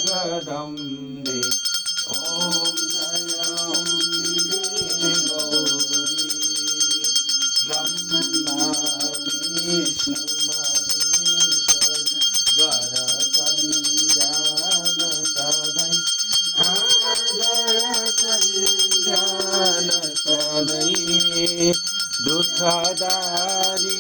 जगदम्बे ॐ जयम्बे गौरी ब्रह्मा विष्णु महेश्वर वरसंज्ञान सदै संज्ञान सदै दुःखदारी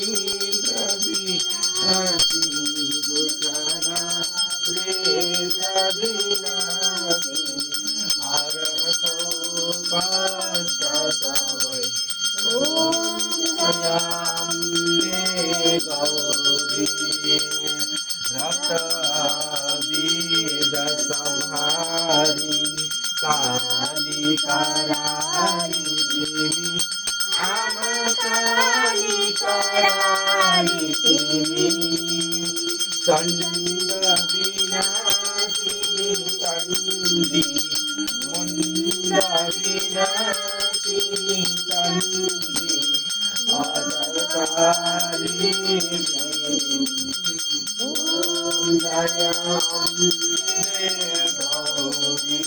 प्रविनाशी काली कराली देवी काली कराली देवी चंड विनाशिनी चंडी मुंड विनाशिनी चंडी अदरकाली ओम जयम्बे गौरी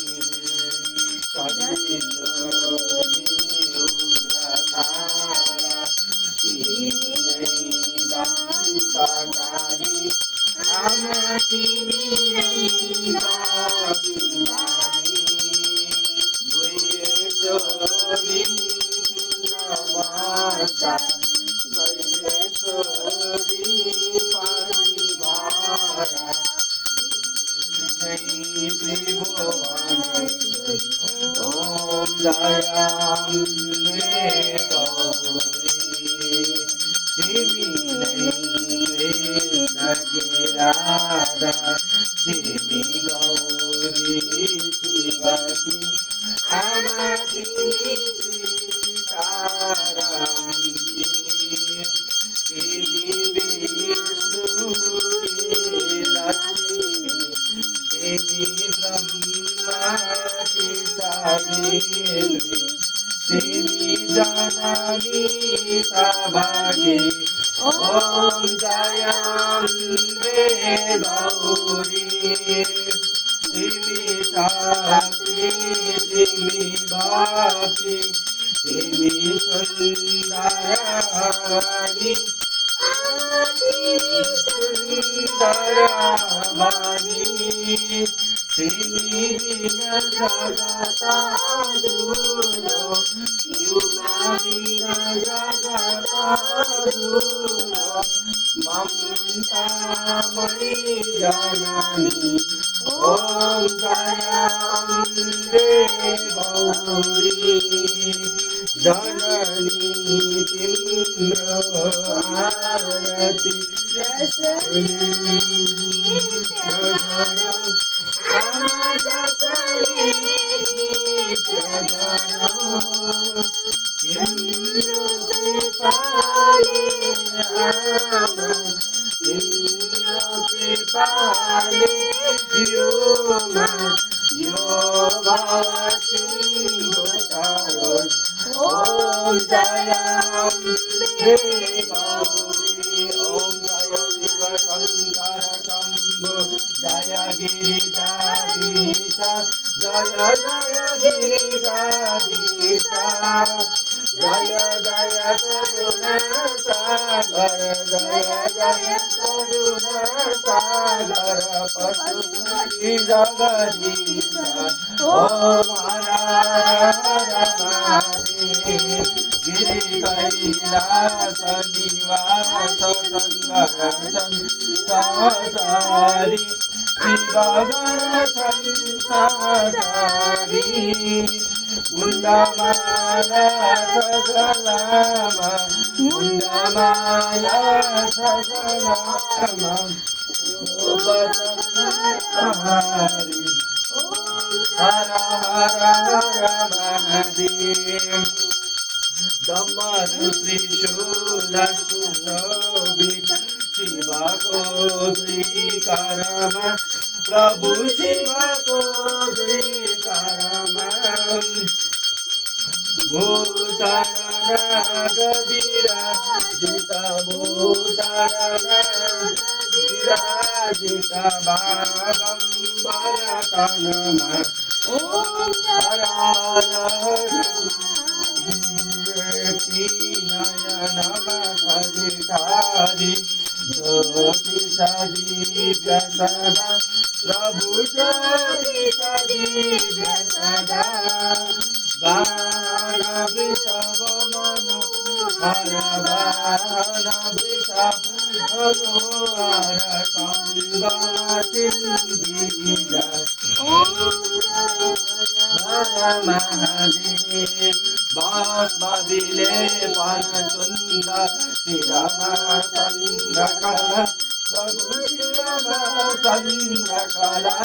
जयम्बे गौरी देवी राधा देवी गौरी शिवती अमती सीतारामी देवी विष्णु लक्ष्मी देवी ब्रह्मा की सावित्री देवी जननी सभागी ॐ जयम्बे गौरी देवी शक्ति देवी भक्ति देवी सुन्दरवाणी सुन्दरवाणी देवी जगत दूरो युगा बिना जगत दूरो ममतामयी जननी ॐ जयम्बे गौरी जननी तिम्रो आरती Om Jayambe Gauri Om Jaya Shiva Shankara Shambhu Jaya Giridharisa Jaya Jaya Giridharisa Jaya Jaya Karuna Sagar Jaya Jaya Karuna Sagar Pashupati Jagadisa Om Hara Hara Hare Giri Kailash निवास संसारी शिव गण संसारी मुण्डमाला सगलामा मुण्डमाला सगलामा उपसंहारी हर हर हर महादेव डमरू त्रिशूल सुशोभित शिवको द्विकरमा प्रभु शिवको द्विकरमा भूषण विराजित भूषण विराजित बागम्बर तनमा ओम हर हर नयनमखरिधारि ज्योति सदीव्य सदा प्रभु ज्योति सदीव्य सदा वाहन वृषभ मनोहर वाहन वृषभ मनोहर संगमसिन्धुजा हर महादेव बाष्पविले वन सुन्दर शिरमा चन्द्रकला प्रभु शिरमा चन्द्रकला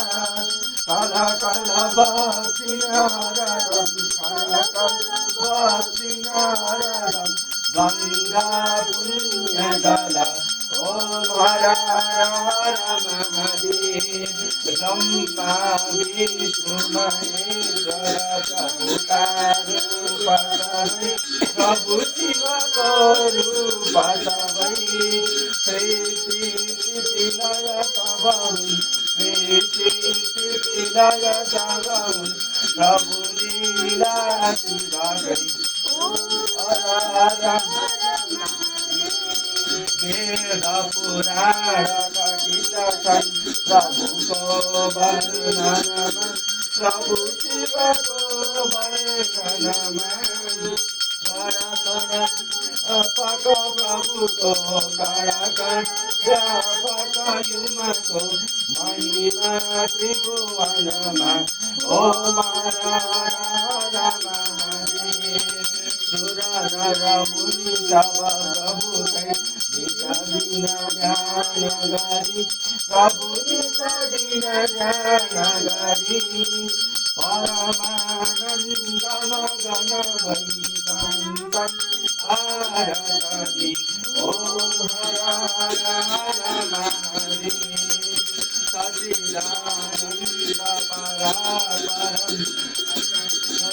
कला कला भक्ति नारदम कला कला भक्ति नारदम गंगा पुण्य जला ओम हर हर हर महादेव ब्रह्मा विष्णु महेश्वर प्रभु शिव को रूप सबै सृष्टि स्थिति लय सबहुन सृष्टि स्थिति लय सबहुन प्रभु लीला शिवा गई हर हर वेद पुराण कथित छन् प्रभुको वर्णनमा प्रभु शिवको वर्णनमा पक प्रभुको कण व्यापक युमको महिमा त्रिभुवनमा ओम हर हर महादेव सुर नर मुनि सब प्रभुकै दिन ध्यान गरी प्रभु दिन ध्यान गरी परमानन्द मगन भई आरती ओम हर हर हर महादेव सचिदानन्द परापरं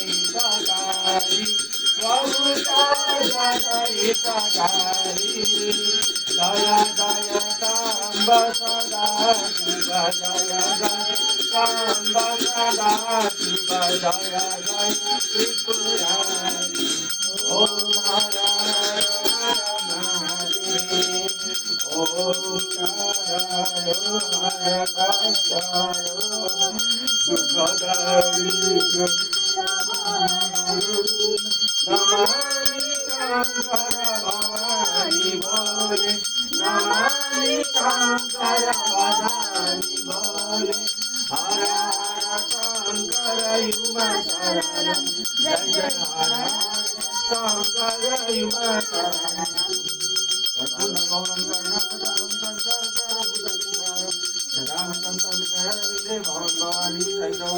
हितकारी प्रभु हितकारी जय जय साम्ब सदा शिव जय जय साम्ब सदा शिव जय जय त्रिपुरारी ओम हर हर महादेव ओंकारो हर कष्टारो सुखदारी नमामि शंकर भवानी बोले नमामि शंकर भवानी बोले हर हर शंकर युमा शरणं जय जय हर शंकर युमा शरणं वसुन गौरं कर्णपदां संसारसारं बुधं सदा संतविदे भवानी सहितं